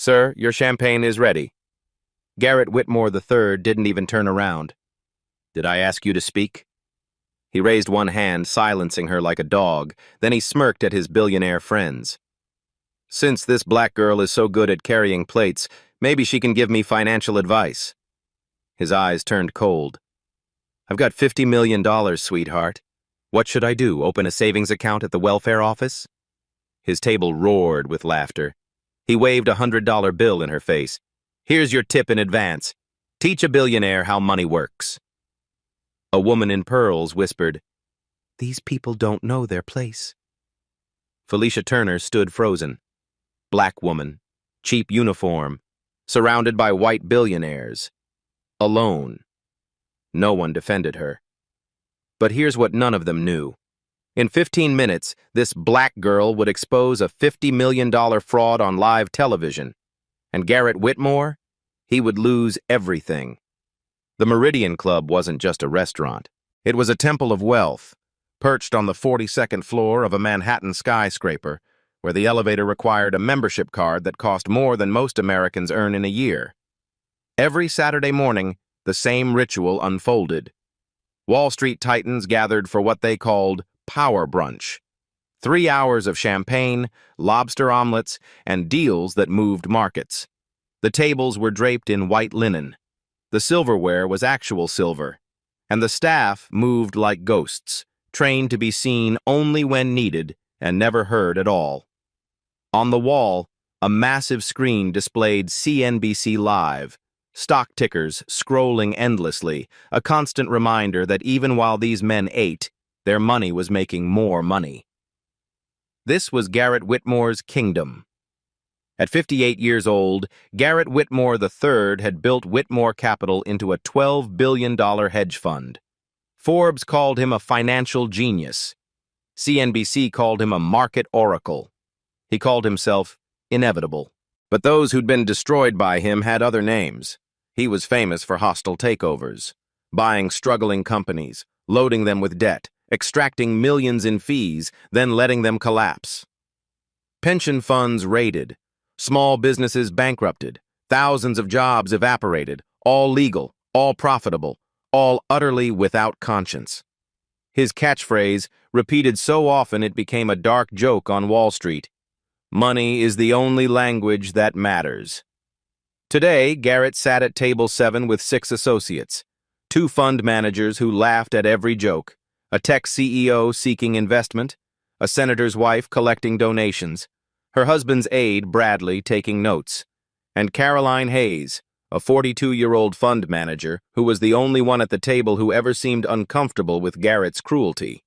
Sir, your champagne is ready. Garrett Whitmore III didn't even turn around. Did I ask you to speak? He raised one hand, silencing her like a dog. Then he smirked at his billionaire friends. Since this black girl is so good at carrying plates, maybe she can give me financial advice. His eyes turned cold. I've got $50 million, sweetheart. What should I do, open a savings account at the welfare office? His table roared with laughter. He waved a $100 bill in her face. Here's your tip in advance. Teach a billionaire how money works. A woman in pearls whispered, These people don't know their place. Felicia Turner stood frozen. Black woman, cheap uniform, surrounded by white billionaires. Alone. No one defended her. But here's what none of them knew. In 15 minutes, this black girl would expose a $50 million fraud on live television. And Garrett Whitmore? He would lose everything. The Meridian Club wasn't just a restaurant. It was a temple of wealth, perched on the 42nd floor of a Manhattan skyscraper, where the elevator required a membership card that cost more than most Americans earn in a year. Every Saturday morning, the same ritual unfolded. Wall Street titans gathered for what they called power brunch. 3 hours of champagne, lobster omelets, and deals that moved markets. The tables were draped in white linen. The silverware was actual silver, and the staff moved like ghosts, trained to be seen only when needed and never heard at all. On the wall, a massive screen displayed CNBC Live, stock tickers scrolling endlessly, a constant reminder that even while these men ate, their money was making more money. This was Garrett Whitmore's kingdom. At 58 years old, Garrett Whitmore III had built Whitmore Capital into a $12 billion hedge fund. Forbes called him a financial genius. CNBC called him a market oracle. He called himself inevitable. But those who'd been destroyed by him had other names. He was famous for hostile takeovers, buying struggling companies, loading them with debt, extracting millions in fees, then letting them collapse. Pension funds raided. Small businesses bankrupted, thousands of jobs evaporated, all legal, all profitable, all utterly without conscience. His catchphrase, repeated so often it became a dark joke on Wall Street, money is the only language that matters. Today, Garrett sat at table 7 with 6 associates, 2 fund managers who laughed at every joke, a tech CEO seeking investment, a senator's wife collecting donations, her husband's aide, Bradley, taking notes, and Caroline Hayes, a 42-year-old fund manager who was the only one at the table who ever seemed uncomfortable with Garrett's cruelty.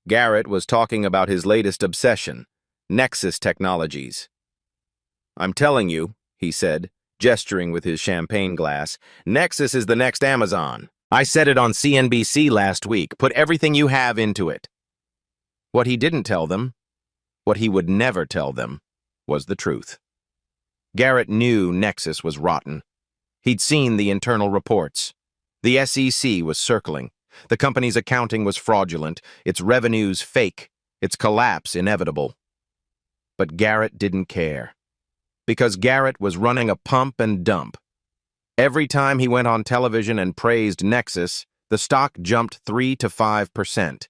Garrett was talking about his latest obsession, Nexus Technologies. I'm telling you, he said, gesturing with his champagne glass, Nexus is the next Amazon. I said it on CNBC last week. Put everything you have into it. What he didn't tell them, what he would never tell them, was the truth. Garrett knew Nexus was rotten. He'd seen the internal reports. The SEC was circling. The company's accounting was fraudulent, its revenues fake, its collapse inevitable. But Garrett didn't care. Because Garrett was running a pump and dump. Every time he went on television and praised Nexus, the stock jumped 3 to 5%.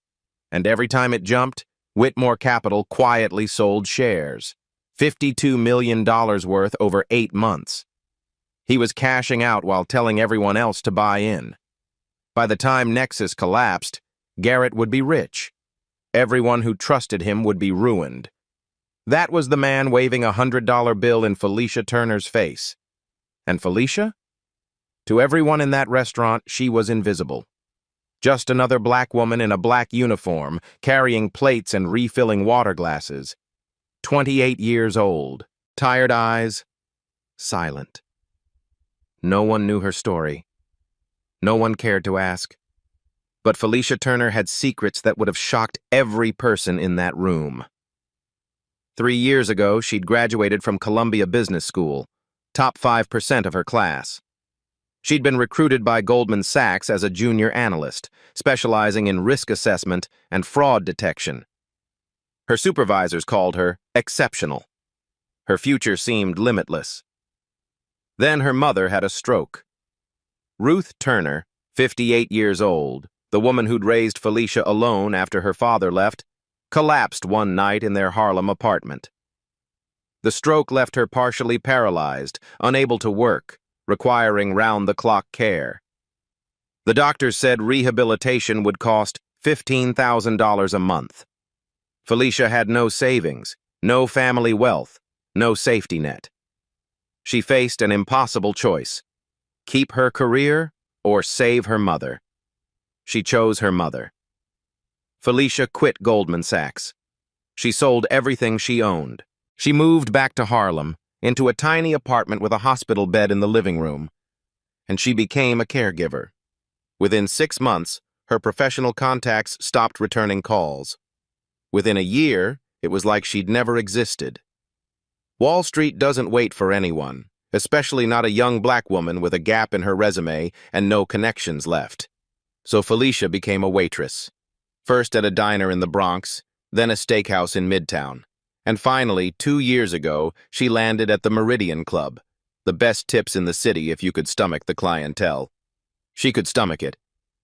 And every time it jumped, Whitmore Capital quietly sold shares, $52 million worth over 8 months. He was cashing out while telling everyone else to buy in. By the time Nexus collapsed, Garrett would be rich. Everyone who trusted him would be ruined. That was the man waving a $100 bill in Felicia Turner's face. And Felicia? To everyone in that restaurant, she was invisible. Just another black woman in a black uniform, carrying plates and refilling water glasses. 28 years old, tired eyes, silent. No one knew her story. No one cared to ask. But Felicia Turner had secrets that would have shocked every person in that room. 3 years ago, she'd graduated from Columbia Business School, top 5% of her class. She'd been recruited by Goldman Sachs as a junior analyst, specializing in risk assessment and fraud detection. Her supervisors called her exceptional. Her future seemed limitless. Then her mother had a stroke. Ruth Turner, 58 years old, the woman who'd raised Felicia alone after her father left, collapsed one night in their Harlem apartment. The stroke left her partially paralyzed, unable to work, requiring round-the-clock care. The doctors said rehabilitation would cost $15,000 a month. Felicia had no savings, no family wealth, no safety net. She faced an impossible choice: keep her career or save her mother. She chose her mother. Felicia quit Goldman Sachs. She sold everything she owned. She moved back to Harlem, into a tiny apartment with a hospital bed in the living room, and she became a caregiver. Within 6 months, her professional contacts stopped returning calls. Within a year, it was like she'd never existed. Wall Street doesn't wait for anyone, especially not a young black woman with a gap in her resume and no connections left. So Felicia became a waitress. First at a diner in the Bronx, then a steakhouse in Midtown. And finally, 2 years ago, she landed at the Meridian Club, the best tips in the city if you could stomach the clientele. She could stomach it.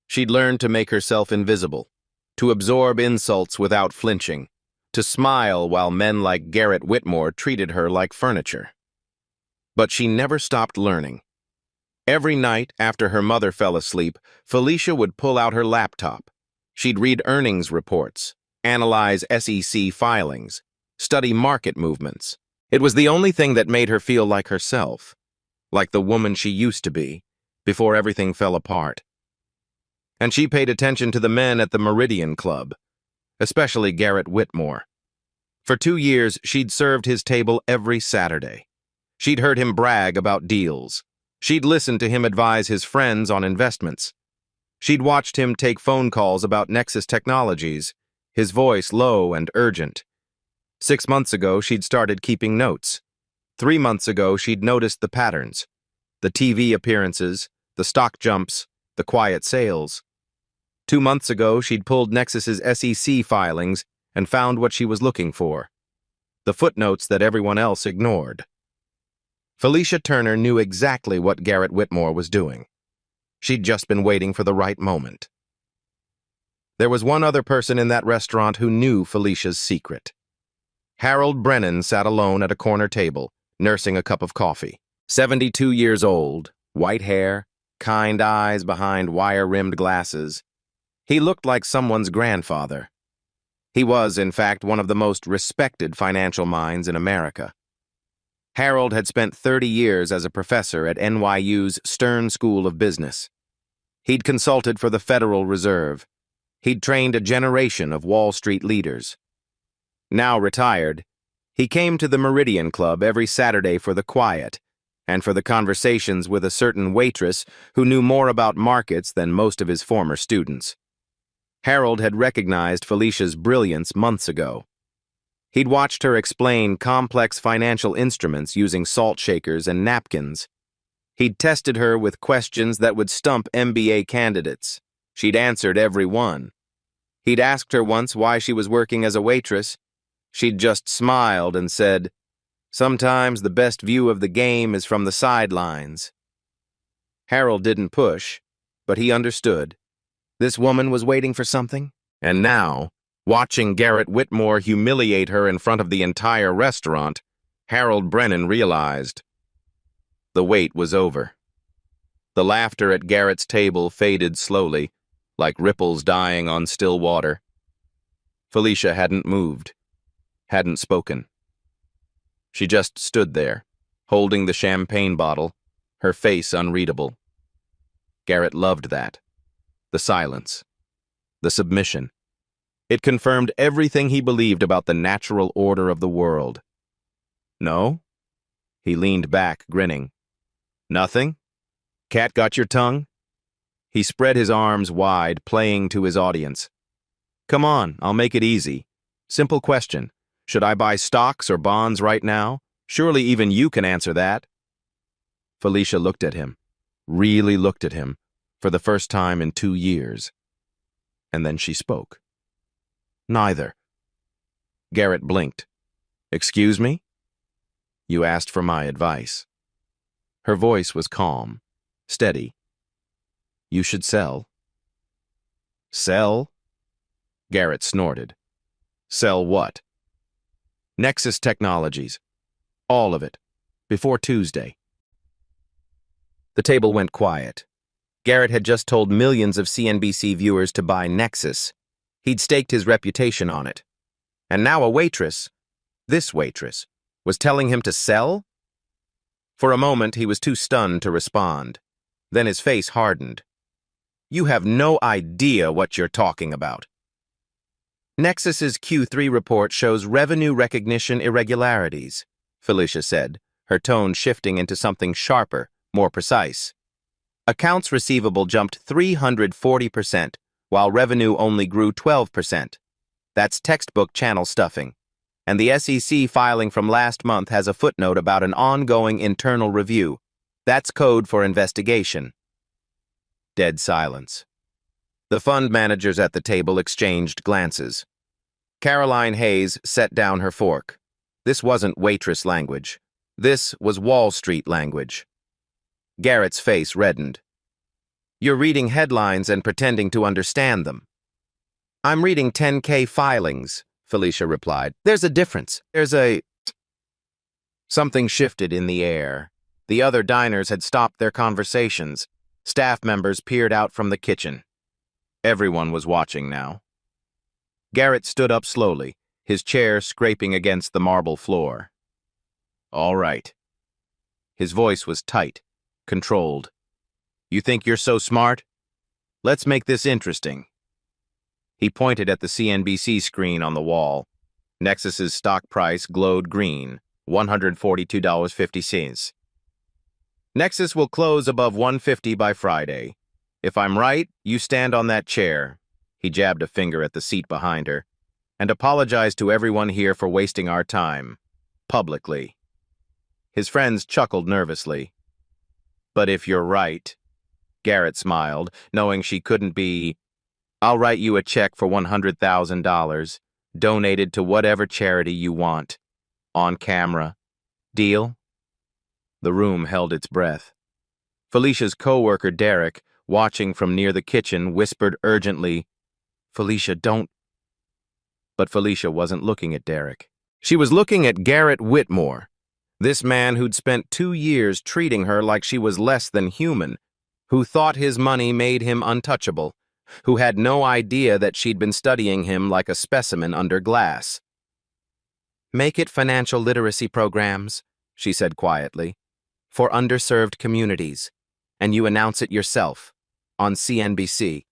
She'd learned to make herself invisible, to absorb insults without flinching, to smile while men like Garrett Whitmore treated her like furniture. But she never stopped learning. Every night after her mother fell asleep, Felicia would pull out her laptop. She'd read earnings reports, analyze SEC filings, study market movements. It was the only thing that made her feel like herself, like the woman she used to be, before everything fell apart. And she paid attention to the men at the Meridian Club, especially Garrett Whitmore. For 2 years, she'd served his table every Saturday. She'd heard him brag about deals. She'd listened to him advise his friends on investments. She'd watched him take phone calls about Nexus Technologies, his voice low and urgent. 6 months ago, she'd started keeping notes. 3 months ago, she'd noticed the patterns: the TV appearances, the stock jumps, the quiet sales. 2 months ago, she'd pulled Nexus's SEC filings and found what she was looking for: the footnotes that everyone else ignored. Felicia Turner knew exactly what Garrett Whitmore was doing. She'd just been waiting for the right moment. There was one other person in that restaurant who knew Felicia's secret. Harold Brennan sat alone at a corner table, nursing a cup of coffee. 72 years old, white hair, kind eyes behind wire-rimmed glasses. He looked like someone's grandfather. He was, in fact, one of the most respected financial minds in America. Harold had spent 30 years as a professor at NYU's Stern School of Business. He'd consulted for the Federal Reserve. He'd trained a generation of Wall Street leaders. Now retired, he came to the Meridian Club every Saturday for the quiet and for the conversations with a certain waitress who knew more about markets than most of his former students. Harold had recognized Felicia's brilliance months ago. He'd watched her explain complex financial instruments using salt shakers and napkins. He'd tested her with questions that would stump MBA candidates. She'd answered every one. He'd asked her once why she was working as a waitress. She'd just smiled and said, "Sometimes the best view of the game is from the sidelines." Harold didn't push, but he understood. This woman was waiting for something, and now, watching Garrett Whitmore humiliate her in front of the entire restaurant, Harold Brennan realized the wait was over. The laughter at Garrett's table faded slowly, like ripples dying on still water. Felicia hadn't moved, hadn't spoken. She just stood there, holding the champagne bottle, her face unreadable. Garrett loved that. The silence. The submission. It confirmed everything he believed about the natural order of the world. No? He leaned back, grinning. Nothing? Cat got your tongue? He spread his arms wide, playing to his audience. Come on, I'll make it easy. Simple question. Should I buy stocks or bonds right now? Surely even you can answer that. Felicia looked at him, really looked at him, for the first time in 2 years. And then she spoke. Neither. Garrett blinked. Excuse me? You asked for my advice. Her voice was calm, steady. You should sell. Sell? Garrett snorted. Sell what? Nexus Technologies. All of it. Before Tuesday. The table went quiet. Garrett had just told millions of CNBC viewers to buy Nexus. He'd staked his reputation on it. And now a waitress, this waitress, was telling him to sell? For a moment, he was too stunned to respond. Then his face hardened. You have no idea what you're talking about. Nexus's Q3 report shows revenue recognition irregularities, Felicia said, her tone shifting into something sharper, more precise. Accounts receivable jumped 340%, while revenue only grew 12%. That's textbook channel stuffing. And the SEC filing from last month has a footnote about an ongoing internal review. That's code for investigation. Dead silence. The fund managers at the table exchanged glances. Caroline Hayes set down her fork. This wasn't waitress language. This was Wall Street language. Garrett's face reddened. You're reading headlines and pretending to understand them. I'm reading 10K filings, Felicia replied. There's a difference. Something shifted in the air. The other diners had stopped their conversations. Staff members peered out from the kitchen. Everyone was watching now. Garrett stood up slowly, his chair scraping against the marble floor. All right. His voice was tight, controlled. You think you're so smart? Let's make this interesting. He pointed at the CNBC screen on the wall. Nexus's stock price glowed green, $142.50. Nexus will close above $150 by Friday. If I'm right, you stand on that chair. He jabbed a finger at the seat behind her, and apologized to everyone here for wasting our time, publicly. His friends chuckled nervously. But if you're right, Garrett smiled, knowing she couldn't be. I'll write you a check for $100,000, donated to whatever charity you want. On camera. Deal? The room held its breath. Felicia's co-worker Derek, watching from near the kitchen, whispered urgently, Felicia, don't. But Felicia wasn't looking at Derek. She was looking at Garrett Whitmore, this man who'd spent 2 years treating her like she was less than human, who thought his money made him untouchable, who had no idea that she'd been studying him like a specimen under glass. Make it financial literacy programs, she said quietly, for underserved communities, and you announce it yourself, on CNBC.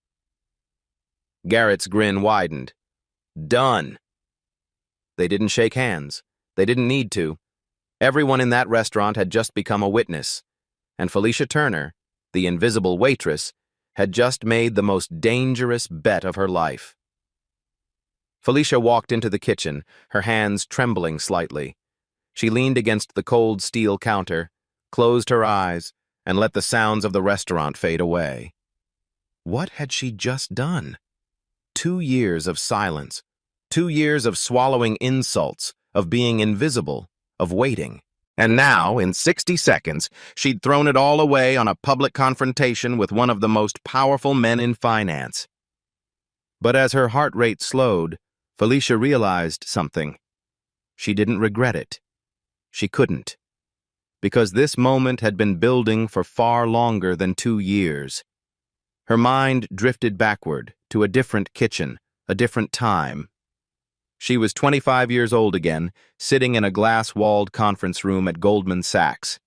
Garrett's grin widened. Done. They didn't shake hands. They didn't need to. Everyone in that restaurant had just become a witness, and Felicia Turner, the invisible waitress, had just made the most dangerous bet of her life. Felicia walked into the kitchen, her hands trembling slightly. She leaned against the cold steel counter, closed her eyes, and let the sounds of the restaurant fade away. What had she just done? 2 years of silence, 2 years of swallowing insults, of being invisible, of waiting. And now, in 60 seconds, she'd thrown it all away on a public confrontation with one of the most powerful men in finance. But as her heart rate slowed, Felicia realized something. She didn't regret it. She couldn't. Because this moment had been building for far longer than 2 years. Her mind drifted backward to a different kitchen, a different time. She was 25 years old again, sitting in a glass-walled conference room at Goldman Sachs.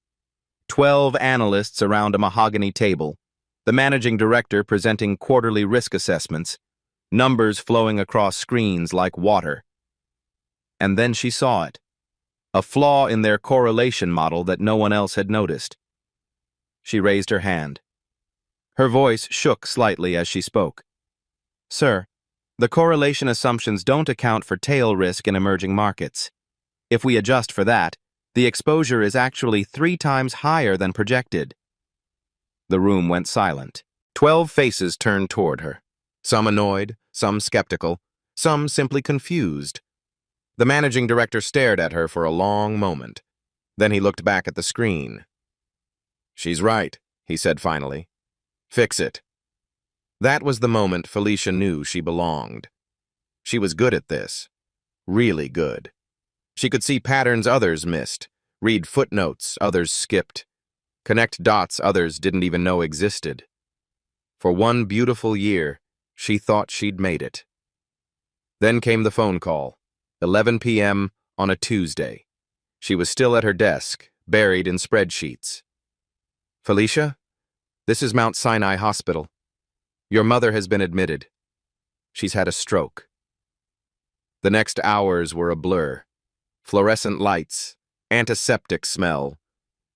12 analysts around a mahogany table, the managing director presenting quarterly risk assessments, numbers flowing across screens like water. And then she saw it, a flaw in their correlation model that no one else had noticed. She raised her hand. Her voice shook slightly as she spoke. Sir, the correlation assumptions don't account for tail risk in emerging markets. If we adjust for that, the exposure is actually 3 times higher than projected. The room went silent. 12 faces turned toward her. Some annoyed, some skeptical, some simply confused. The managing director stared at her for a long moment. Then he looked back at the screen. She's right, he said finally. Fix it. That was the moment Felicia knew she belonged. She was good at this. Really good. She could see patterns others missed, read footnotes others skipped, connect dots others didn't even know existed. For one beautiful year, she thought she'd made it. Then came the phone call, 11 p.m. on a Tuesday. She was still at her desk, buried in spreadsheets. Felicia, this is Mount Sinai Hospital. Your mother has been admitted. She's had a stroke. The next hours were a blur. Fluorescent lights, antiseptic smell.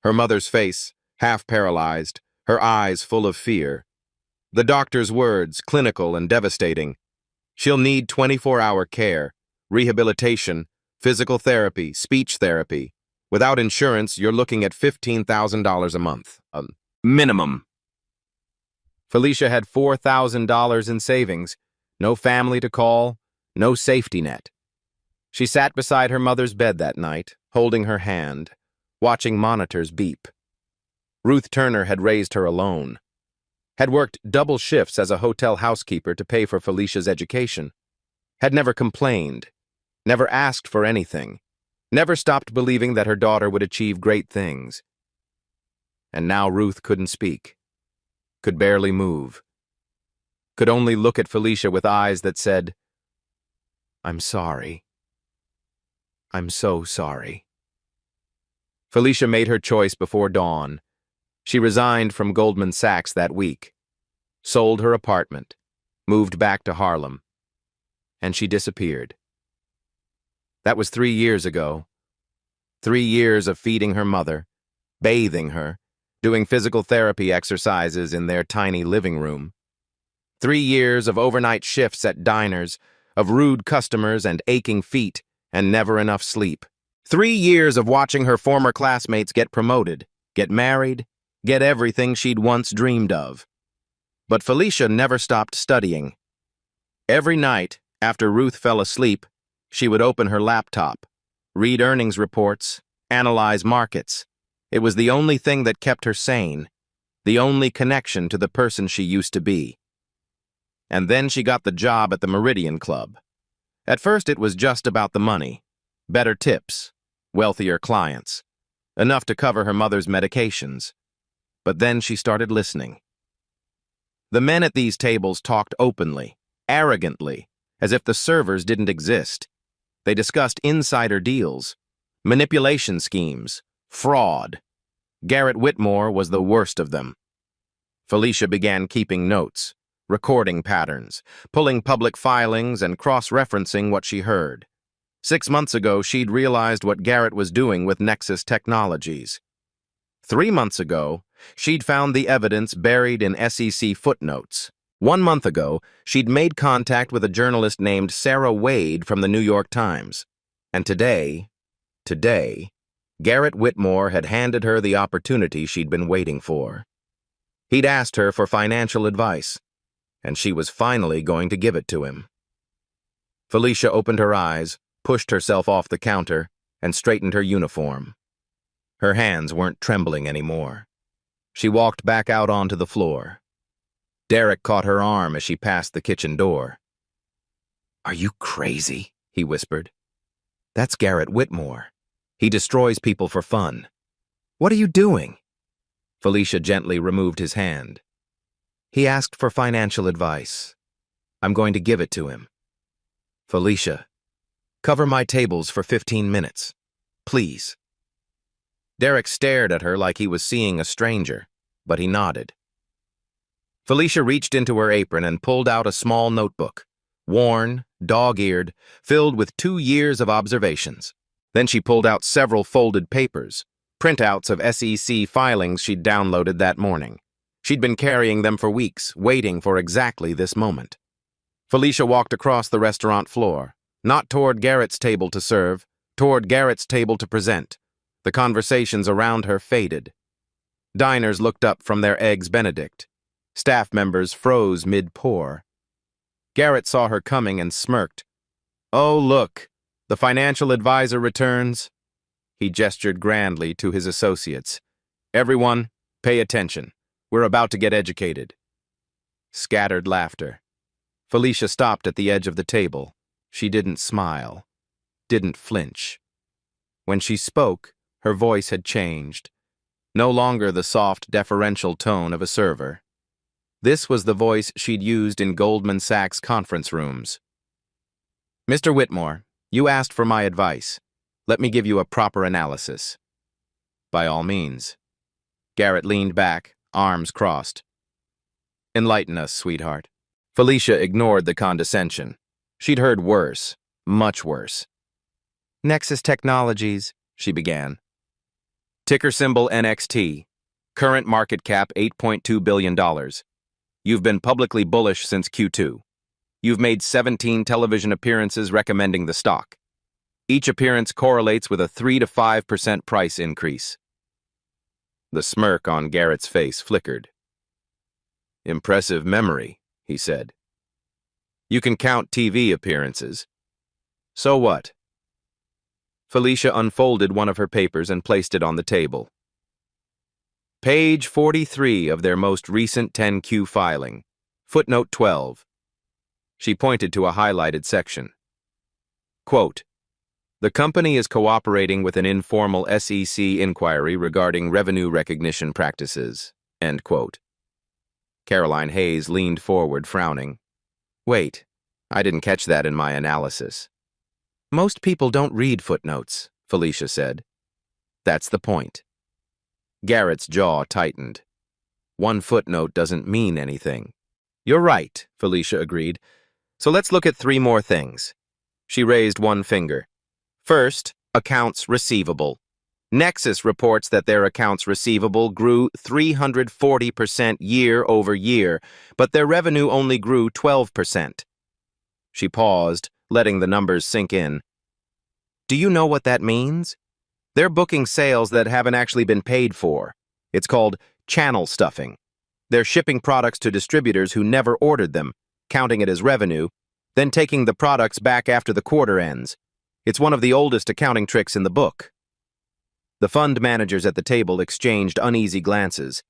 Her mother's face, half paralyzed, her eyes full of fear. The doctor's words, clinical and devastating. She'll need 24-hour care, rehabilitation, physical therapy, speech therapy. Without insurance, you're looking at $15,000 a month. Minimum. Felicia had $4,000 in savings, no family to call, no safety net. She sat beside her mother's bed that night, holding her hand, watching monitors beep. Ruth Turner had raised her alone, had worked double shifts as a hotel housekeeper to pay for Felicia's education, had never complained, never asked for anything, never stopped believing that her daughter would achieve great things. And now Ruth couldn't speak, could barely move, could only look at Felicia with eyes that said, "I'm sorry. I'm so sorry." Felicia made her choice before dawn. She resigned from Goldman Sachs that week, sold her apartment, moved back to Harlem, and she disappeared. That was 3 years ago. 3 years of feeding her mother, bathing her, doing physical therapy exercises in their tiny living room. 3 years of overnight shifts at diners, of rude customers and aching feet, and never enough sleep. 3 years of watching her former classmates get promoted, get married, get everything she'd once dreamed of. But Felicia never stopped studying. Every night, after Ruth fell asleep, she would open her laptop, read earnings reports, analyze markets. It was the only thing that kept her sane, the only connection to the person she used to be. And then she got the job at the Meridian Club. At first it was just about the money, better tips, wealthier clients, enough to cover her mother's medications. But then she started listening. The men at these tables talked openly, arrogantly, as if the servers didn't exist. They discussed insider deals, manipulation schemes, fraud. Garrett Whitmore was the worst of them. Felicia began keeping notes, recording patterns, pulling public filings and cross-referencing what she heard. 6 months ago, she'd realized what Garrett was doing with Nexus Technologies. 3 months ago, she'd found the evidence buried in SEC footnotes. 1 month ago, she'd made contact with a journalist named Sarah Wade from the New York Times. And today, Garrett Whitmore had handed her the opportunity she'd been waiting for. He'd asked her for financial advice, and she was finally going to give it to him. Felicia opened her eyes, pushed herself off the counter, and straightened her uniform. Her hands weren't trembling anymore. She walked back out onto the floor. Derek caught her arm as she passed the kitchen door. "Are you crazy?" he whispered. "That's Garrett Whitmore. He destroys people for fun. What are you doing?" Felicia gently removed his hand. "He asked for financial advice. I'm going to give it to him. Felicia, cover my tables for 15 minutes. Please." Derek stared at her like he was seeing a stranger, but he nodded. Felicia reached into her apron and pulled out a small notebook, worn, dog-eared, filled with 2 years of observations. Then she pulled out several folded papers, printouts of SEC filings she'd downloaded that morning. She'd been carrying them for weeks, waiting for exactly this moment. Felicia walked across the restaurant floor, not toward Garrett's table to serve, toward Garrett's table to present. The conversations around her faded. Diners looked up from their Eggs Benedict. Staff members froze mid-pour. Garrett saw her coming and smirked. "Oh, look, the financial advisor returns." He gestured grandly to his associates. "Everyone, Pay attention. We're about to get educated. Scattered laughter. Felicia stopped at the edge of the table. She didn't smile, didn't flinch. When she spoke, her voice had changed. No longer the soft, deferential tone of a server. This was the voice she'd used in Goldman Sachs conference rooms. Mr. Whitmore, you asked for my advice. Let me give you a proper analysis. By all means. Garrett leaned back, arms crossed. Enlighten us, sweetheart. Felicia ignored the condescension. She'd heard worse, much worse. Nexus Technologies, she began. Ticker symbol NXT. Current market cap $8.2 billion. You've been publicly bullish since Q2. You've made 17 television appearances recommending the stock. Each appearance correlates with a 3 to 5% price increase. The smirk on Garrett's face flickered. Impressive memory, he said. You can count TV appearances. So what? Felicia unfolded one of her papers and placed it on the table. Page 43 of their most recent 10Q filing. Footnote 12. She pointed to a highlighted section. Quote, the company is cooperating with an informal SEC inquiry regarding revenue recognition practices. End quote. Caroline Hayes leaned forward, frowning. Wait, I didn't catch that in my analysis. Most people don't read footnotes, Felicia said. That's the point. Garrett's jaw tightened. One footnote doesn't mean anything. You're right, Felicia agreed. So let's look at 3 more things. She raised one finger. First, accounts receivable. Nexus reports that their accounts receivable grew 340% year over year, but their revenue only grew 12%. She paused, letting the numbers sink in. Do you know what that means? They're booking sales that haven't actually been paid for. It's called channel stuffing. They're shipping products to distributors who never ordered them, counting it as revenue, then taking the products back after the quarter ends. It's one of the oldest accounting tricks in the book. The fund managers at the table exchanged uneasy glances.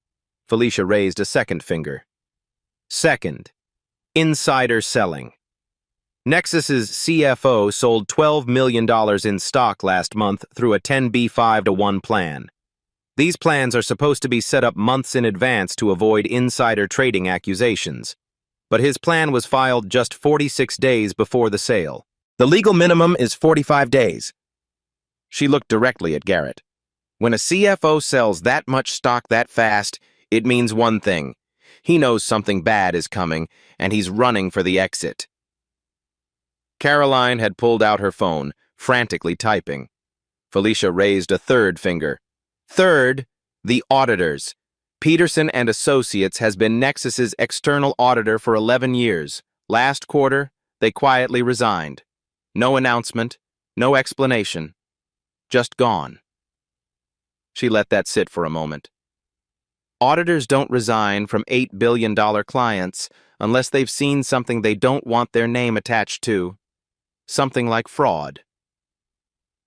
Felicia raised a second finger. Second, insider selling. Nexus's CFO sold $12 million in stock last month through a 10b5-1 plan. These plans are supposed to be set up months in advance to avoid insider trading accusations. But his plan was filed just 46 days before the sale. The legal minimum is 45 days. She looked directly at Garrett. When a CFO sells that much stock that fast, it means one thing. He knows something bad is coming, and he's running for the exit. Caroline had pulled out her phone, frantically typing. Felicia raised a third finger. Third, the auditors. Peterson and Associates has been Nexus's external auditor for 11 years. Last quarter, they quietly resigned. No announcement, no explanation. Just gone. She let that sit for a moment. Auditors don't resign from $8 billion clients unless they've seen something they don't want their name attached to. Something like fraud.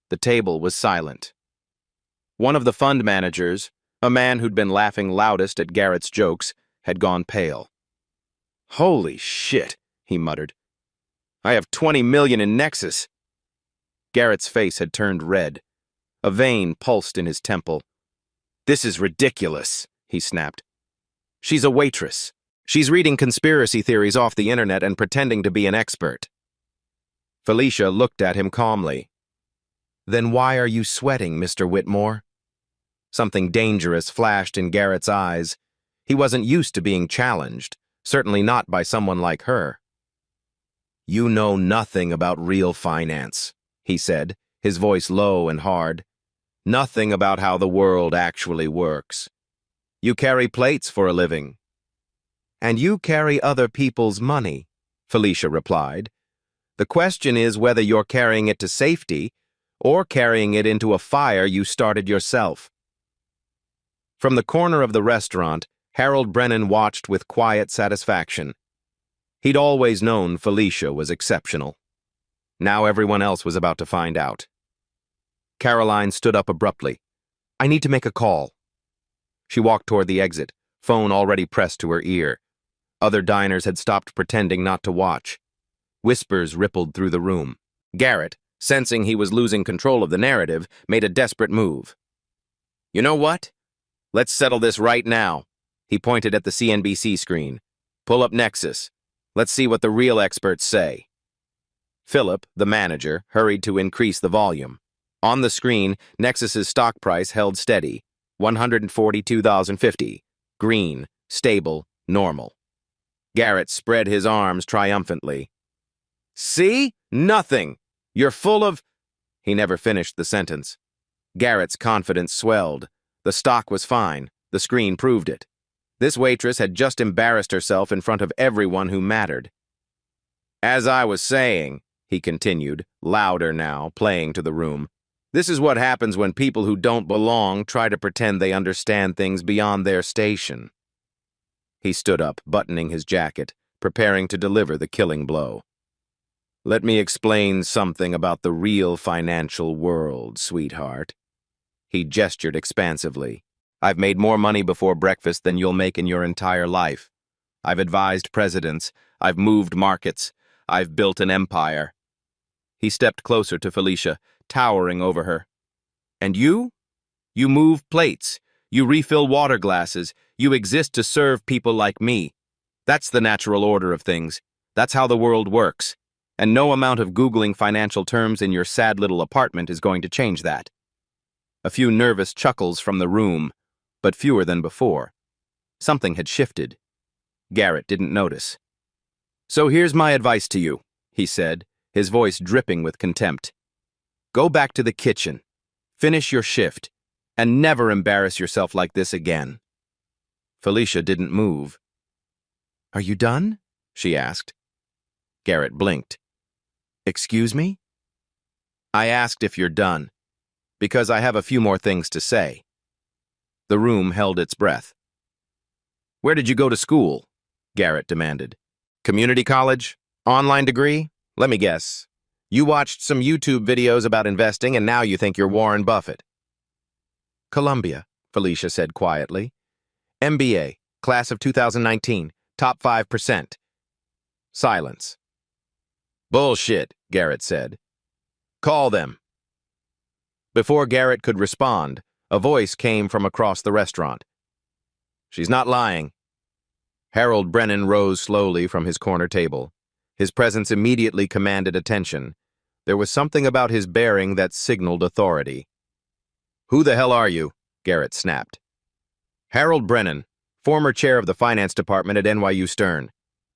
The table was silent. One of the fund managers, a man who'd been laughing loudest at Garrett's jokes, had gone pale. Holy shit, he muttered. I have 20 million in Nexus. Garrett's face had turned red. A vein pulsed in his temple. This is ridiculous, he snapped. She's a waitress. She's reading conspiracy theories off the internet and pretending to be an expert. Felicia looked at him calmly. Then why are you sweating, Mr. Whitmore? Something dangerous flashed in Garrett's eyes. He wasn't used to being challenged, certainly not by someone like her. You know nothing about real finance, he said, his voice low and hard. Nothing about how the world actually works. You carry plates for a living. And you carry other people's money, Felicia replied. The question is whether you're carrying it to safety or carrying it into a fire you started yourself. From the corner of the restaurant, Harold Brennan watched with quiet satisfaction. He'd always known Felicia was exceptional. Now everyone else was about to find out. Caroline stood up abruptly. I need to make a call. She walked toward the exit, phone already pressed to her ear. Other diners had stopped pretending not to watch. Whispers rippled through the room. Garrett, sensing he was losing control of the narrative, made a desperate move. "You know what? Let's settle this right now." He pointed at the CNBC screen. "Pull up Nexus. Let's see what the real experts say." Philip, the manager, hurried to increase the volume. On the screen, Nexus's stock price held steady, 142,050. Green, stable, normal. Garrett spread his arms triumphantly. "See? Nothing! You're full of—" He never finished the sentence. Garrett's confidence swelled. The stock was fine. The screen proved it. This waitress had just embarrassed herself in front of everyone who mattered. "As I was saying," he continued, louder now, playing to the room, "this is what happens when people who don't belong try to pretend they understand things beyond their station." He stood up, buttoning his jacket, preparing to deliver the killing blow. "Let me explain something about the real financial world, sweetheart." He gestured expansively. "I've made more money before breakfast than you'll make in your entire life. I've advised presidents. I've moved markets. I've built an empire." He stepped closer to Felicia, towering over her. "And you? You move plates. You refill water glasses. You exist to serve people like me. That's the natural order of things. That's how the world works. And no amount of Googling financial terms in your sad little apartment is going to change that." A few nervous chuckles from the room, but fewer than before. Something had shifted. Garrett didn't notice. "So here's my advice to you," he said, his voice dripping with contempt. "Go back to the kitchen, finish your shift, and never embarrass yourself like this again." Felicia didn't move. "Are you done?" she asked. Garrett blinked. "Excuse me?" "I asked if you're done, because I have a few more things to say." The room held its breath. "Where did you go to school?" Garrett demanded. "Community college? Online degree? Let me guess. You watched some YouTube videos about investing and now you think you're Warren Buffett." "Columbia," Felicia said quietly. "MBA, class of 2019, top 5%. Silence. "Bullshit," Garrett said. "Call them." Before Garrett could respond, a voice came from across the restaurant. "She's not lying." Harold Brennan rose slowly from his corner table. His presence immediately commanded attention. There was something about his bearing that signaled authority. "Who the hell are you?" Garrett snapped. "Harold Brennan, former chair of the finance department at NYU Stern,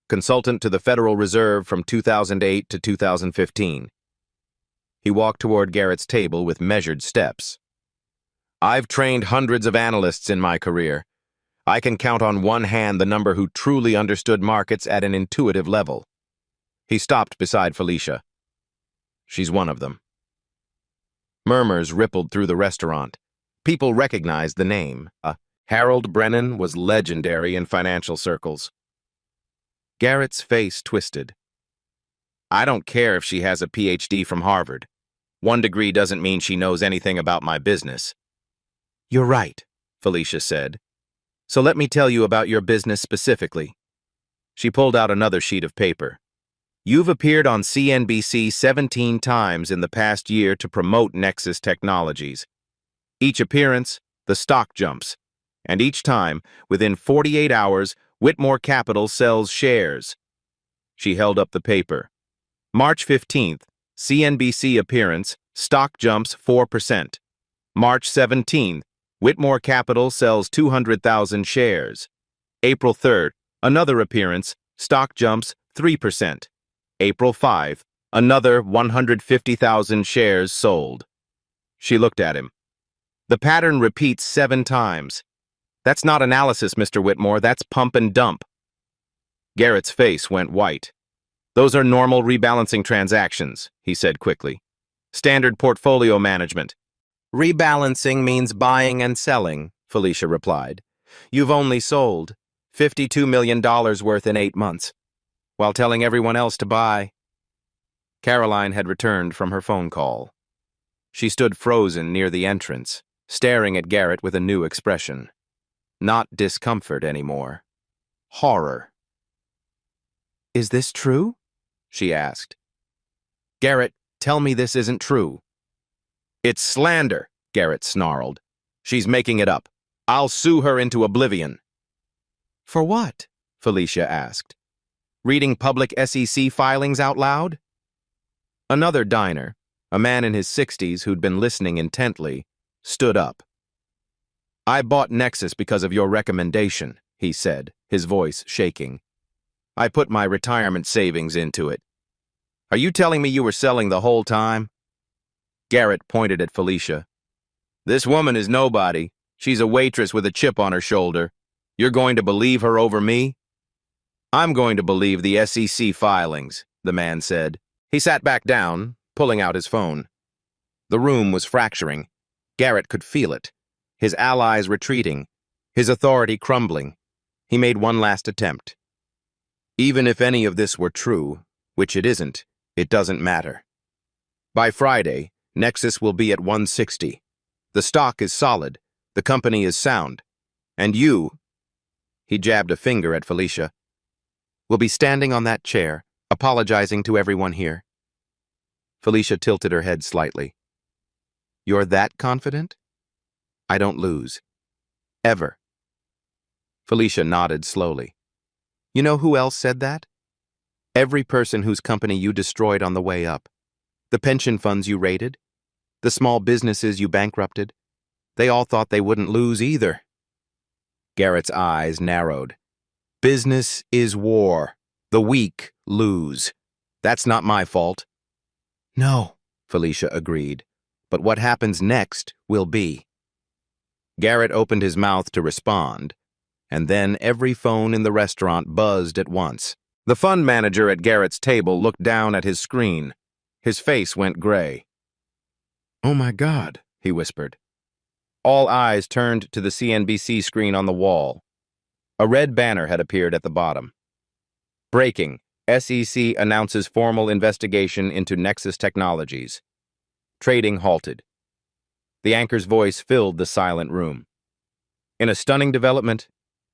consultant to the Federal Reserve from 2008 to 2015. He walked toward Garrett's table with measured steps. "I've trained hundreds of analysts in my career. I can count on one hand the number who truly understood markets at an intuitive level." He stopped beside Felicia. "She's one of them." Murmurs rippled through the restaurant. People recognized the name. Harold Brennan was legendary in financial circles. Garrett's face twisted. "I don't care if she has a PhD from Harvard. One degree doesn't mean she knows anything about my business." "You're right," Felicia said. "So let me tell you about your business specifically." She pulled out another sheet of paper. "You've appeared on CNBC 17 times in the past year to promote Nexus Technologies. Each appearance, the stock jumps. And each time, within 48 hours, Whitmore Capital sells shares." She held up the paper. "March 15th, CNBC appearance, stock jumps 4%. March 17th, Whitmore Capital sells 200,000 shares. April 3rd, another appearance, stock jumps 3%. April 5th, another 150,000 shares sold." She looked at him. "The pattern repeats 7 times. That's not analysis, Mr. Whitmore, that's pump and dump." Garrett's face went white. "Those are normal rebalancing transactions," he said quickly. "Standard portfolio management." "Rebalancing means buying and selling," Felicia replied. "You've only sold $52 million worth in 8 months, while telling everyone else to buy." Caroline had returned from her phone call. She stood frozen near the entrance, staring at Garrett with a new expression. Not discomfort anymore. Horror. "Is this true?" she asked. "Garrett, tell me this isn't true." "It's slander," Garrett snarled. "She's making it up. I'll sue her into oblivion." "For what?" Felicia asked. "Reading public SEC filings out loud?" Another diner, a man in his 60s who'd been listening intently, stood up. "I bought Nexus because of your recommendation," he said, his voice shaking. "I put my retirement savings into it. Are you telling me you were selling the whole time?" Garrett pointed at Felicia. "This woman is nobody. She's a waitress with a chip on her shoulder. You're going to believe her over me?" "I'm going to believe the SEC filings," the man said. He sat back down, pulling out his phone. The room was fracturing. Garrett could feel it. His allies retreating, his authority crumbling. He made one last attempt. "Even if any of this were true, which it isn't, it doesn't matter. By Friday, Nexus will be at 160. The stock is solid. The company is sound. And you," he jabbed a finger at Felicia, "will be standing on that chair, apologizing to everyone here." Felicia tilted her head slightly. "You're that confident?" "I don't lose. Ever." Felicia nodded slowly. "You know who else said that? Every person whose company you destroyed on the way up. The pension funds you raided. The small businesses you bankrupted. They all thought they wouldn't lose either." Garrett's eyes narrowed. "Business is war. The weak lose. That's not my fault." "No," Felicia agreed, "but what happens next will be." Garrett opened his mouth to respond, and then every phone in the restaurant buzzed at once. The fund manager at Garrett's table looked down at his screen. His face went gray. "Oh my God," he whispered. All eyes turned to the CNBC screen on the wall. A red banner had appeared at the bottom. "Breaking. SEC announces formal investigation into Nexus Technologies. Trading halted." The anchor's voice filled the silent room. "In a stunning development,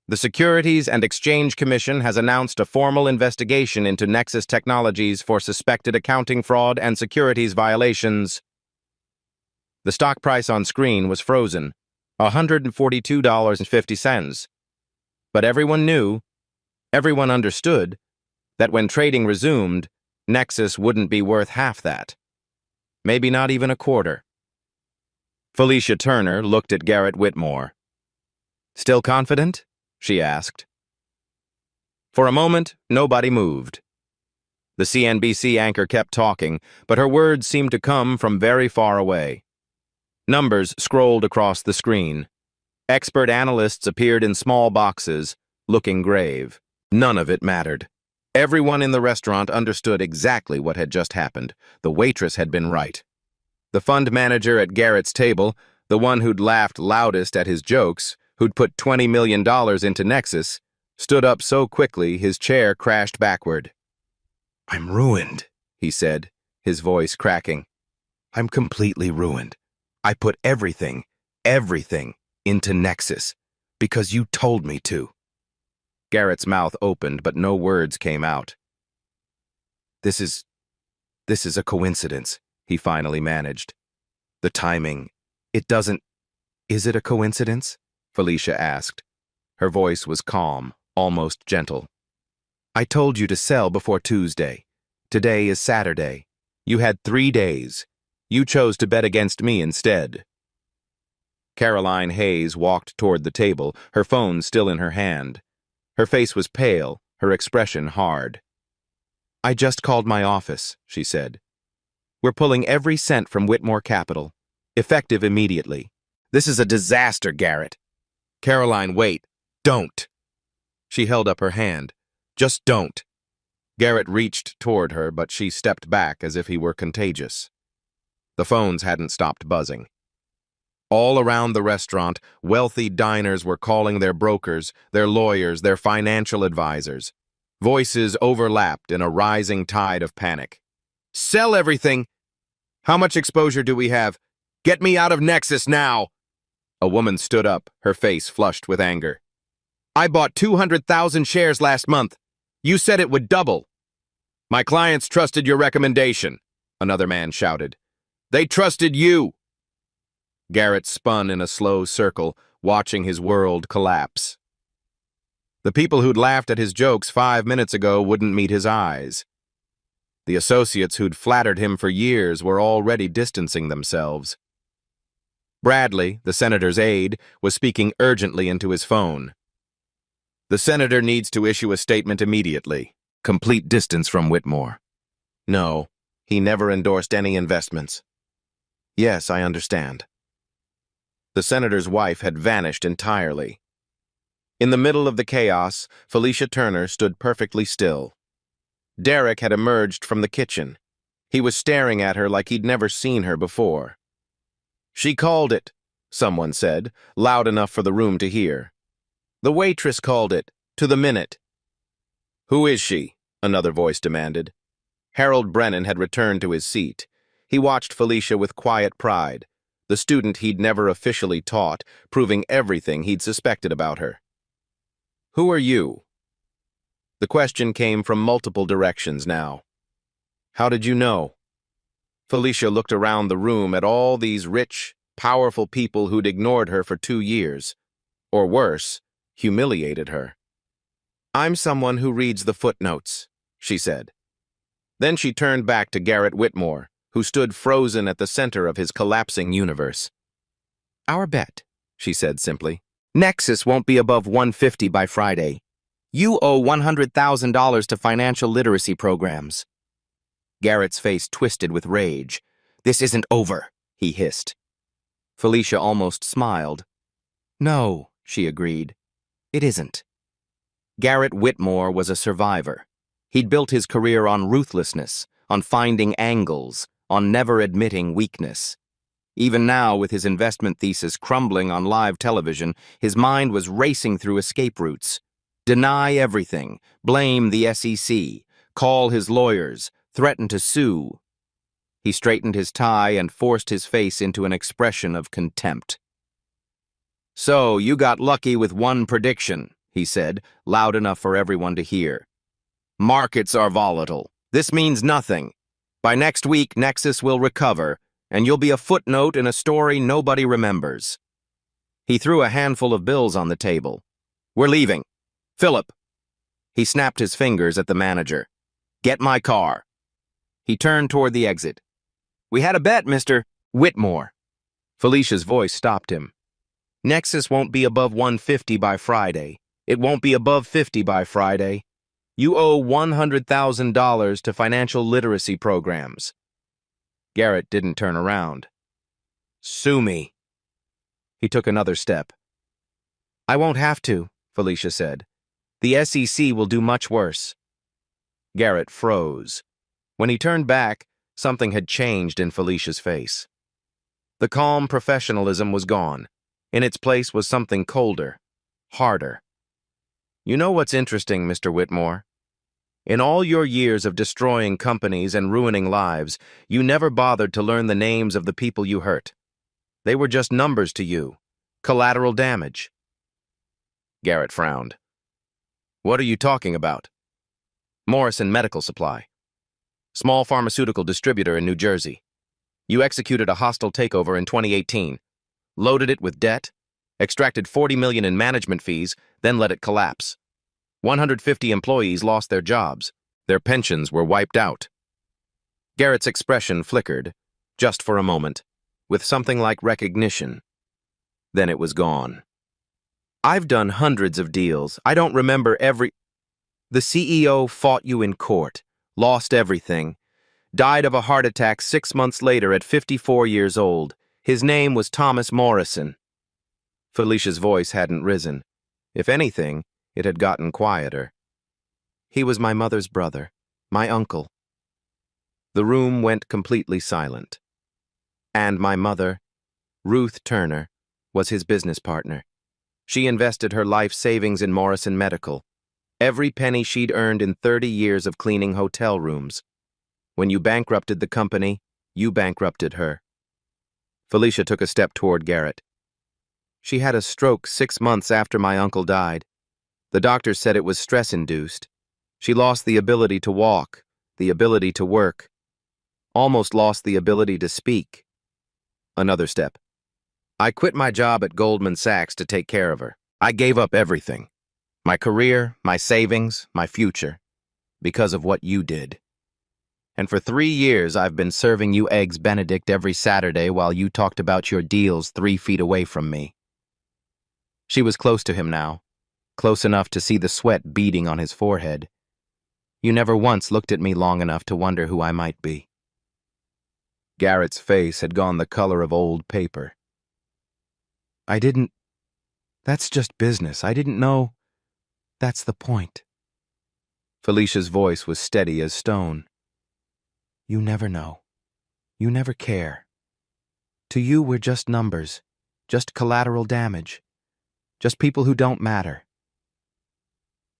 the Securities and Exchange Commission has announced a formal investigation into Nexus Technologies for suspected accounting fraud and securities violations." The stock price on screen was frozen, $142.50. But everyone knew, everyone understood, that when trading resumed, Nexus wouldn't be worth half that. Maybe not even a quarter. Felicia Turner looked at Garrett Whitmore. "Still confident?" she asked. For a moment, nobody moved. The CNBC anchor kept talking, but her words seemed to come from very far away. Numbers scrolled across the screen. Expert analysts appeared in small boxes, looking grave. None of it mattered. Everyone in the restaurant understood exactly what had just happened. The waitress had been right. The fund manager at Garrett's table, the one who'd laughed loudest at his jokes, who'd put $20 million into Nexus, stood up so quickly his chair crashed backward. "I'm ruined," he said, his voice cracking. "I'm completely ruined. I put everything into Nexus because you told me to." Garrett's mouth opened, but no words came out. This is a coincidence," he finally managed. "The timing, it doesn't—" "Is it a coincidence?" Felicia asked. Her voice was calm, almost gentle. "I told you to sell before Tuesday. Today is Saturday. You had 3 days. You chose to bet against me instead." Caroline Hayes walked toward the table, her phone still in her hand. Her face was pale, her expression hard. "I just called my office," she said. "We're pulling every cent from Whitmore Capital, effective immediately. This is a disaster, Garrett." "Caroline, wait. Don't." She held up her hand. "Just don't." Garrett reached toward her, but she stepped back as if he were contagious. The phones hadn't stopped buzzing. All around the restaurant, wealthy diners were calling their brokers, their lawyers, their financial advisors. Voices overlapped in a rising tide of panic. "Sell everything! How much exposure do we have? Get me out of Nexus now!" A woman stood up, her face flushed with anger. I bought 200,000 shares last month. You said it would double. My clients trusted your recommendation, another man shouted. They trusted you. Garrett spun in a slow circle, watching his world collapse. The people who'd laughed at his jokes 5 minutes ago wouldn't meet his eyes. The associates who'd flattered him for years were already distancing themselves. Bradley, the senator's aide, was speaking urgently into his phone. The senator needs to issue a statement immediately. Complete distance from Whitmore. No, he never endorsed any investments. Yes, I understand. The senator's wife had vanished entirely. In the middle of the chaos, Felicia Turner stood perfectly still. Derek had emerged from the kitchen. He was staring at her like he'd never seen her before. She called it, someone said, loud enough for the room to hear. The waitress called it, to the minute. Who is she? Another voice demanded. Harold Brennan had returned to his seat. He watched Felicia with quiet pride, the student he'd never officially taught, proving everything he'd suspected about her. Who are you? The question came from multiple directions now. How did you know? Felicia looked around the room at all these rich, powerful people who'd ignored her for 2 years. Or worse, humiliated her. I'm someone who reads the footnotes, she said. Then she turned back to Garrett Whitmore, who stood frozen at the center of his collapsing universe. Our bet, she said simply. Nexus won't be above 150 by Friday. You owe $100,000 to financial literacy programs. Garrett's face twisted with rage. This isn't over, he hissed. Felicia almost smiled. No, she agreed. It isn't. Garrett Whitmore was a survivor. He'd built his career on ruthlessness, on finding angles, on never admitting weakness. Even now, with his investment thesis crumbling on live television, his mind was racing through escape routes. Deny everything, blame the SEC, call his lawyers, threaten to sue. He straightened his tie and forced his face into an expression of contempt. So, you got lucky with one prediction, he said, loud enough for everyone to hear. Markets are volatile. This means nothing. By next week, Nexus will recover, and you'll be a footnote in a story nobody remembers. He threw a handful of bills on the table. We're leaving. Philip. He snapped his fingers at the manager. Get my car. He turned toward the exit. We had a bet, Mr. Whitmore. Felicia's voice stopped him. Nexus won't be above 150 by Friday. It won't be above 50 by Friday. You owe $100,000 to financial literacy programs. Garrett didn't turn around. Sue me. He took another step. I won't have to, Felicia said. The SEC will do much worse. Garrett froze. When he turned back, something had changed in Felicia's face. The calm professionalism was gone. In its place was something colder, harder. You know what's interesting, Mr. Whitmore? In all your years of destroying companies and ruining lives, you never bothered to learn the names of the people you hurt. They were just numbers to you, collateral damage. Garrett frowned. What are you talking about? Morrison Medical Supply. Small pharmaceutical distributor in New Jersey. You executed a hostile takeover in 2018, loaded it with debt, extracted $40 million in management fees, then let it collapse. 150 employees lost their jobs. Their pensions were wiped out. Garrett's expression flickered, just for a moment, with something like recognition. Then it was gone. I've done hundreds of deals. I don't remember every... The CEO fought you in court, lost everything, died of a heart attack 6 months later at 54 years old. His name was Thomas Morrison. Felicia's voice hadn't risen. If anything, it had gotten quieter. He was my mother's brother, my uncle. The room went completely silent. And my mother, Ruth Turner, was his business partner. She invested her life savings in Morrison Medical, every penny she'd earned in 30 years of cleaning hotel rooms. When you bankrupted the company, you bankrupted her. Felicia took a step toward Garrett. She had a stroke 6 months after my uncle died. The doctor said it was stress-induced. She lost the ability to walk, the ability to work, almost lost the ability to speak. Another step. I quit my job at Goldman Sachs to take care of her. I gave up everything. My career, my savings, my future. Because of what you did. And for 3 years, I've been serving you Eggs Benedict every Saturday while you talked about your deals 3 feet away from me. She was close to him now, close enough to see the sweat beading on his forehead. You never once looked at me long enough to wonder who I might be. Garrett's face had gone the color of old paper. That's just business. I didn't know. That's the point. Felicia's voice was steady as stone. You never know. You never care. To you, we're just numbers, just collateral damage, just people who don't matter.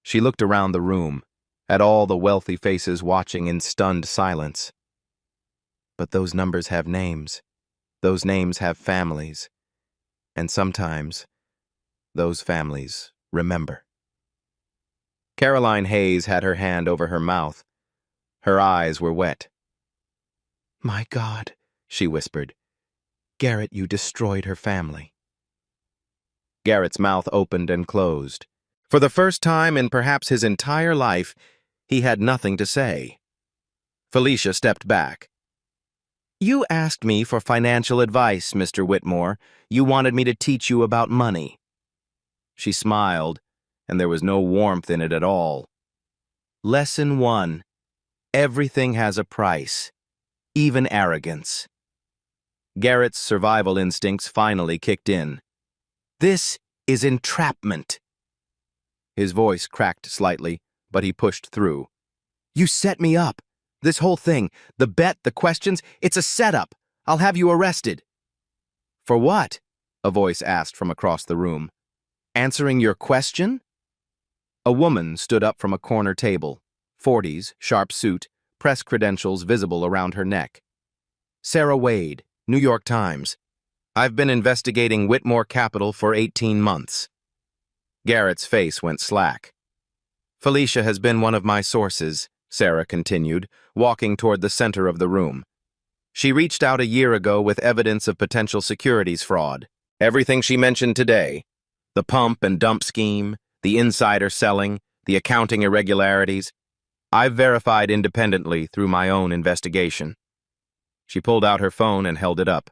She looked around the room, at all the wealthy faces watching in stunned silence. But those numbers have names. Those names have families. And sometimes, those families remember. Caroline Hayes had her hand over her mouth. Her eyes were wet. My God, she whispered. Garrett, you destroyed her family. Garrett's mouth opened and closed. For the first time in perhaps his entire life, he had nothing to say. Felicia stepped back. You asked me for financial advice, Mr. Whitmore. You wanted me to teach you about money. She smiled, and there was no warmth in it at all. Lesson 1. Everything has a price, even arrogance. Garrett's survival instincts finally kicked in. This is entrapment. His voice cracked slightly, but he pushed through. You set me up. This whole thing, the bet, the questions, it's a setup. I'll have you arrested. For what? A voice asked from across the room. Answering your question? A woman stood up from a corner table, 40s, sharp suit, press credentials visible around her neck. Sarah Wade, New York Times. I've been investigating Whitmore Capital for 18 months. Garrett's face went slack. Felicia has been one of my sources, Sarah continued, walking toward the center of the room. She reached out a year ago with evidence of potential securities fraud. Everything she mentioned today, the pump and dump scheme, the insider selling, the accounting irregularities, I've verified independently through my own investigation. She pulled out her phone and held it up.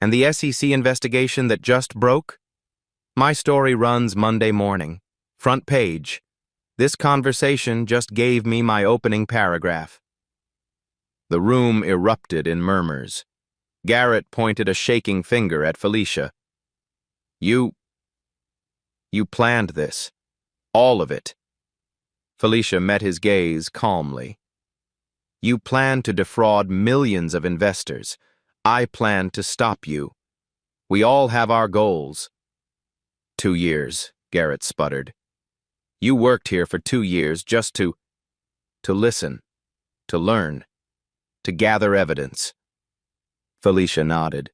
And the SEC investigation that just broke? My story runs Monday morning. Front page. This conversation just gave me my opening paragraph. The room erupted in murmurs. Garrett pointed a shaking finger at Felicia. You planned this. All of it. Felicia met his gaze calmly. You plan to defraud millions of investors. I plan to stop you. We all have our goals. 2 years, Garrett sputtered. You worked here for 2 years just to listen, to learn, to gather evidence. Felicia nodded.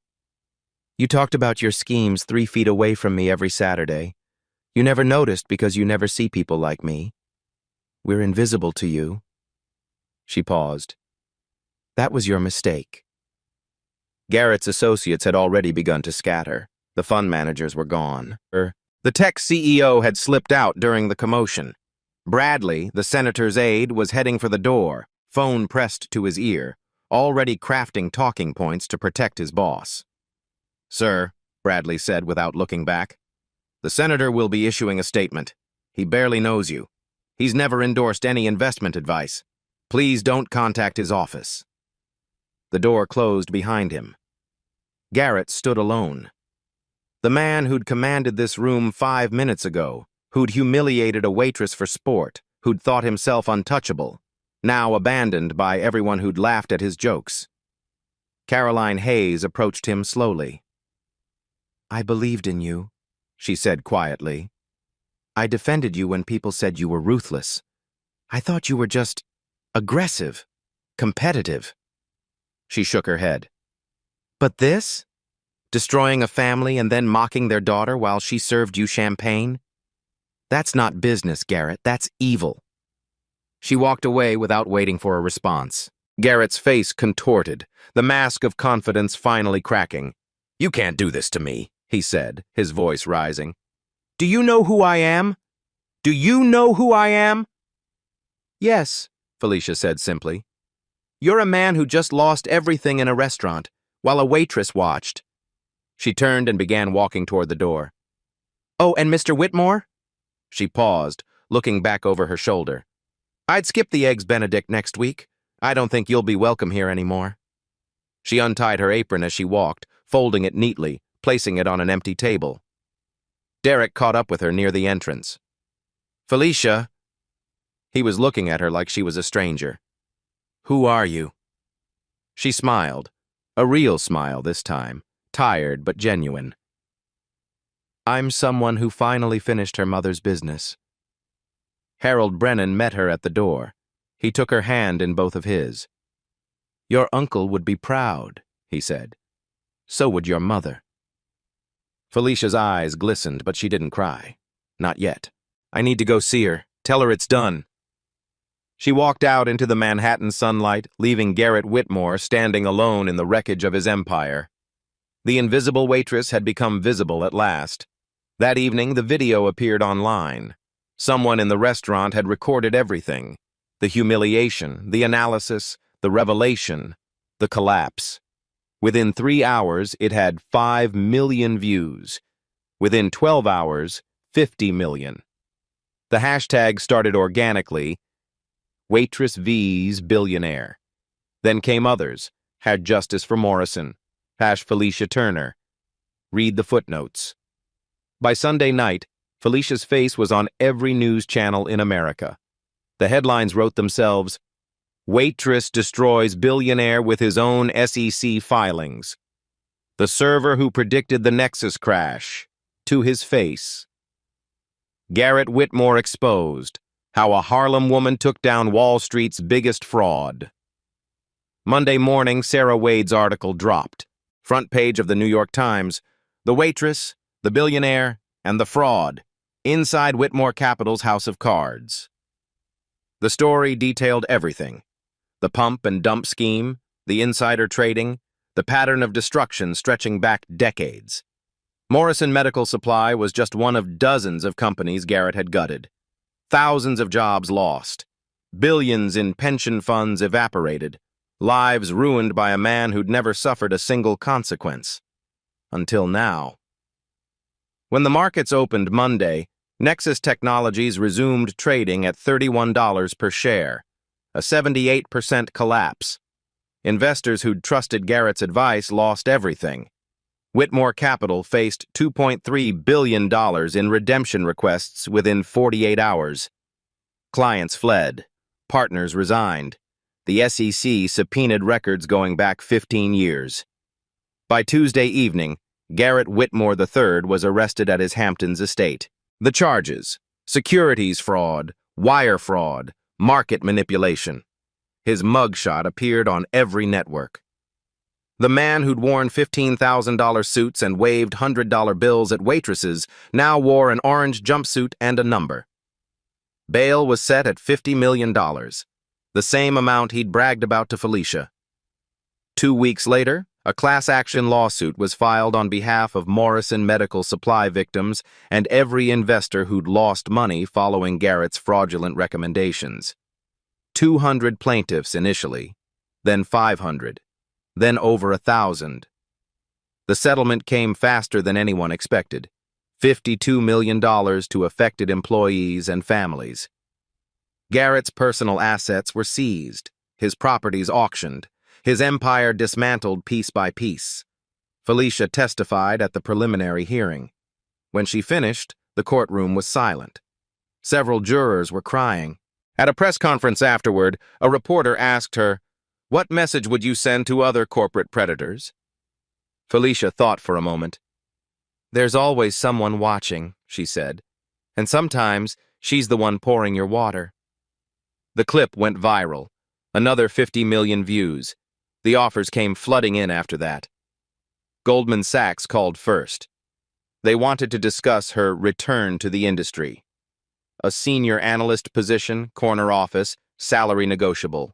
You talked about your schemes 3 feet away from me every Saturday. You never noticed because you never see people like me. We're invisible to you. She paused. That was your mistake. Garrett's associates had already begun to scatter. The fund managers were gone. The tech CEO had slipped out during the commotion. Bradley, the senator's aide, was heading for the door, phone pressed to his ear, already crafting talking points to protect his boss. Sir, Bradley said without looking back, the senator will be issuing a statement. He barely knows you. He's never endorsed any investment advice. Please don't contact his office. The door closed behind him. Garrett stood alone. The man who'd commanded this room 5 minutes ago, who'd humiliated a waitress for sport, who'd thought himself untouchable, now abandoned by everyone who'd laughed at his jokes. Caroline Hayes approached him slowly. I believed in you, she said quietly. I defended you when people said you were ruthless. I thought you were just aggressive, competitive. She shook her head. But this? Destroying a family and then mocking their daughter while she served you champagne? That's not business, Garrett. That's evil. She walked away without waiting for a response. Garrett's face contorted, the mask of confidence finally cracking. "You can't do this to me," he said, his voice rising. "Do you know who I am? Do you know who I am?" "Yes," Felicia said simply. "You're a man who just lost everything in a restaurant, while a waitress watched." She turned and began walking toward the door. "Oh, and Mr. Whitmore?" She paused, looking back over her shoulder. "I'd skip the Eggs Benedict next week. I don't think you'll be welcome here anymore." She untied her apron as she walked, folding it neatly, placing it on an empty table. Derek caught up with her near the entrance. "Felicia." He was looking at her like she was a stranger. "Who are you?" She smiled, a real smile this time, tired but genuine. "I'm someone who finally finished her mother's business." Harold Brennan met her at the door. He took her hand in both of his. "Your uncle would be proud," he said. "So would your mother." Felicia's eyes glistened, but she didn't cry. Not yet. "I need to go see her. Tell her it's done." She walked out into the Manhattan sunlight, leaving Garrett Whitmore standing alone in the wreckage of his empire. The invisible waitress had become visible at last. That evening, the video appeared online. Someone in the restaurant had recorded everything. The humiliation, the analysis, the revelation, the collapse. Within 3 hours, it had 5 million views. Within 12 hours, 50 million. The hashtag started organically, Waitress vs. Billionaire. Then came others, Had Justice for Morrison, Felicia Turner. Read the footnotes. By Sunday night, Felicia's face was on every news channel in America. The headlines wrote themselves, "Waitress destroys billionaire with his own SEC filings. The server who predicted the Nexus crash, to his face. Garrett Whitmore exposed, how a Harlem woman took down Wall Street's biggest fraud." Monday morning, Sarah Wade's article dropped. Front page of the New York Times, "The Waitress, the Billionaire, and the Fraud, inside Whitmore Capital's House of Cards." The story detailed everything. The pump and dump scheme, the insider trading, the pattern of destruction stretching back decades. Morrison Medical Supply was just one of dozens of companies Garrett had gutted. Thousands of jobs lost. Billions in pension funds evaporated. Lives ruined by a man who'd never suffered a single consequence. Until now. When the markets opened Monday, Nexus Technologies resumed trading at $31 per share, a 78% collapse. Investors who'd trusted Garrett's advice lost everything. Whitmore Capital faced $2.3 billion in redemption requests within 48 hours. Clients fled. Partners resigned. The SEC subpoenaed records going back 15 years. By Tuesday evening, Garrett Whitmore III was arrested at his Hamptons estate. The charges: securities fraud, wire fraud, market manipulation. His mugshot appeared on every network. The man who'd worn $15,000 suits and waved $100 bills at waitresses now wore an orange jumpsuit and a number. Bail was set at $50 million, the same amount he'd bragged about to Felicia. 2 weeks later, a class-action lawsuit was filed on behalf of Morrison Medical Supply victims and every investor who'd lost money following Garrett's fraudulent recommendations. 200 plaintiffs initially, then 500, then over 1,000. The settlement came faster than anyone expected, $52 million to affected employees and families. Garrett's personal assets were seized, his properties auctioned, his empire dismantled piece by piece. Felicia testified at the preliminary hearing. When she finished, the courtroom was silent. Several jurors were crying. At a press conference afterward, a reporter asked her, "What message would you send to other corporate predators?" Felicia thought for a moment. "There's always someone watching," she said, "and sometimes she's the one pouring your water." The clip went viral. Another 50 million views. The offers came flooding in after that. Goldman Sachs called first. They wanted to discuss her return to the industry. A senior analyst position, corner office, salary negotiable.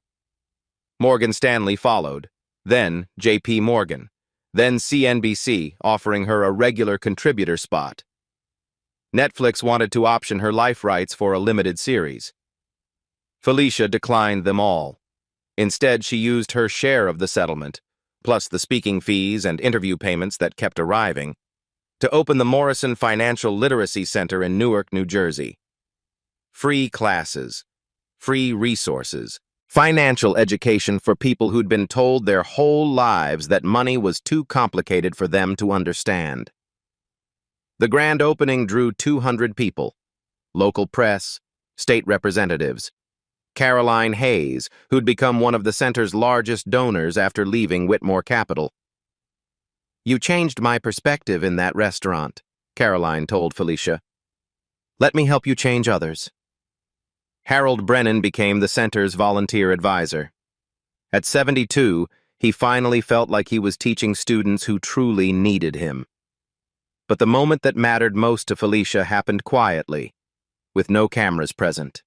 Morgan Stanley followed, then J.P. Morgan, then CNBC offering her a regular contributor spot. Netflix wanted to option her life rights for a limited series. Felicia declined them all. Instead, she used her share of the settlement, plus the speaking fees and interview payments that kept arriving, to open the Morrison Financial Literacy Center in Newark, New Jersey. Free classes, free resources, financial education for people who'd been told their whole lives that money was too complicated for them to understand. The grand opening drew 200 people, local press, state representatives, Caroline Hayes, who'd become one of the center's largest donors after leaving Whitmore Capital. "You changed my perspective in that restaurant," Caroline told Felicia. "Let me help you change others." Harold Brennan became the center's volunteer advisor. At 72, he finally felt like he was teaching students who truly needed him. But the moment that mattered most to Felicia happened quietly, with no cameras present.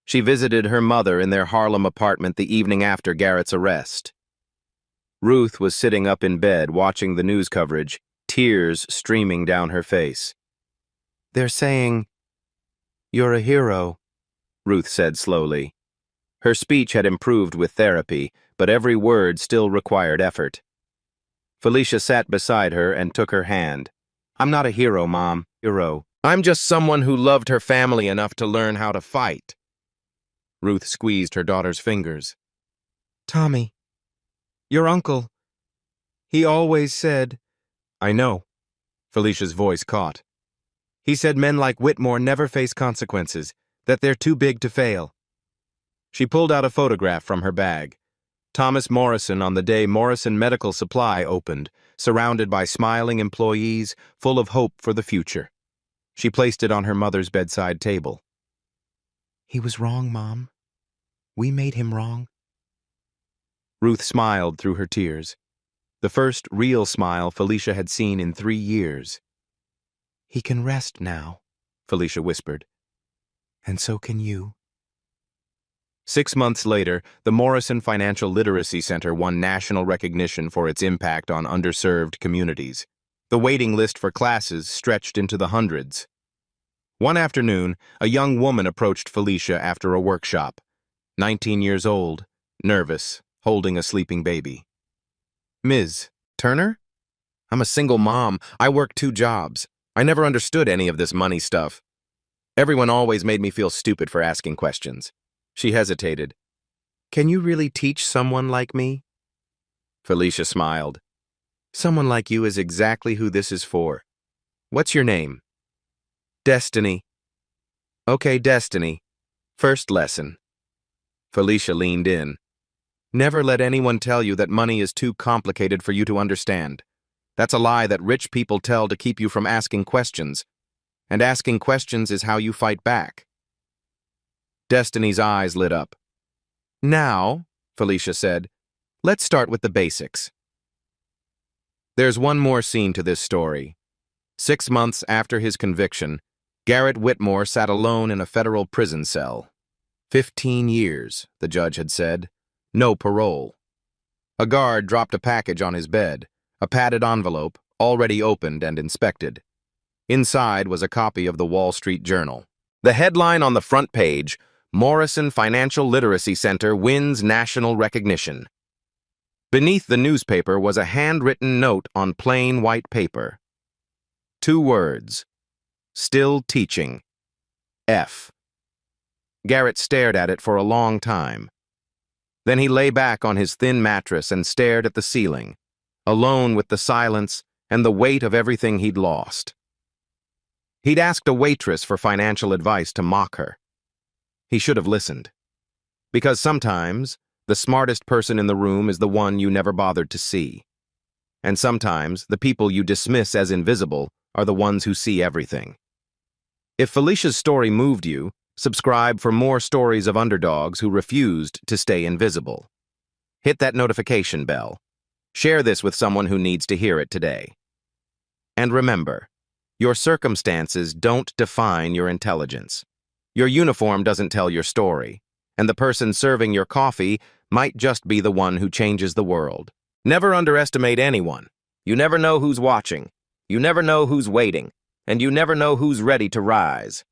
She visited her mother in their Harlem apartment the evening after Garrett's arrest. Ruth was sitting up in bed watching the news coverage, tears streaming down her face. "They're saying, 'You're a hero,'" Ruth said slowly. Her speech had improved with therapy, but every word still required effort. Felicia sat beside her and took her hand. "I'm not a hero, Mom. Hero. I'm just someone who loved her family enough to learn how to fight." Ruth squeezed her daughter's fingers. "Tommy, your uncle, he always said—" "I know," Felicia's voice caught. "He said men like Whitmore never face consequences, that they're too big to fail." She pulled out a photograph from her bag. Thomas Morrison on the day Morrison Medical Supply opened, surrounded by smiling employees, full of hope for the future. She placed it on her mother's bedside table. "He was wrong, Mom. We made him wrong." Ruth smiled through her tears. The first real smile Felicia had seen in 3 years. "He can rest now," Felicia whispered. "And so can you." 6 months later, the Morrison Financial Literacy Center won national recognition for its impact on underserved communities. The waiting list for classes stretched into the hundreds. One afternoon, a young woman approached Felicia after a workshop. 19 years old, nervous, holding a sleeping baby. "Ms. Turner? I'm a single mom. I work 2 jobs. I never understood any of this money stuff. Everyone always made me feel stupid for asking questions." She hesitated. "Can you really teach someone like me?" Felicia smiled. "Someone like you is exactly who this is for. What's your name?" "Destiny." "Okay, Destiny. First lesson." Felicia leaned in. "Never let anyone tell you that money is too complicated for you to understand. That's a lie that rich people tell to keep you from asking questions. And asking questions is how you fight back." Destiny's eyes lit up. "Now," Felicia said, "let's start with the basics." There's one more scene to this story. 6 months after his conviction, Garrett Whitmore sat alone in a federal prison cell. 15 years, the judge had said. No parole. A guard dropped a package on his bed, a padded envelope, already opened and inspected. Inside was a copy of the Wall Street Journal. The headline on the front page, "Morrison Financial Literacy Center wins national recognition." Beneath the newspaper was a handwritten note on plain white paper. 2 words. "Still teaching. F." Garrett stared at it for a long time. Then he lay back on his thin mattress and stared at the ceiling, alone with the silence and the weight of everything he'd lost. He'd asked a waitress for financial advice to mock her. He should have listened. Because sometimes, the smartest person in the room is the one you never bothered to see. And sometimes, the people you dismiss as invisible are the ones who see everything. If Felicia's story moved you, subscribe for more stories of underdogs who refused to stay invisible. Hit that notification bell. Share this with someone who needs to hear it today. And remember, your circumstances don't define your intelligence. Your uniform doesn't tell your story, and the person serving your coffee might just be the one who changes the world. Never underestimate anyone. You never know who's watching, you never know who's waiting, and you never know who's ready to rise.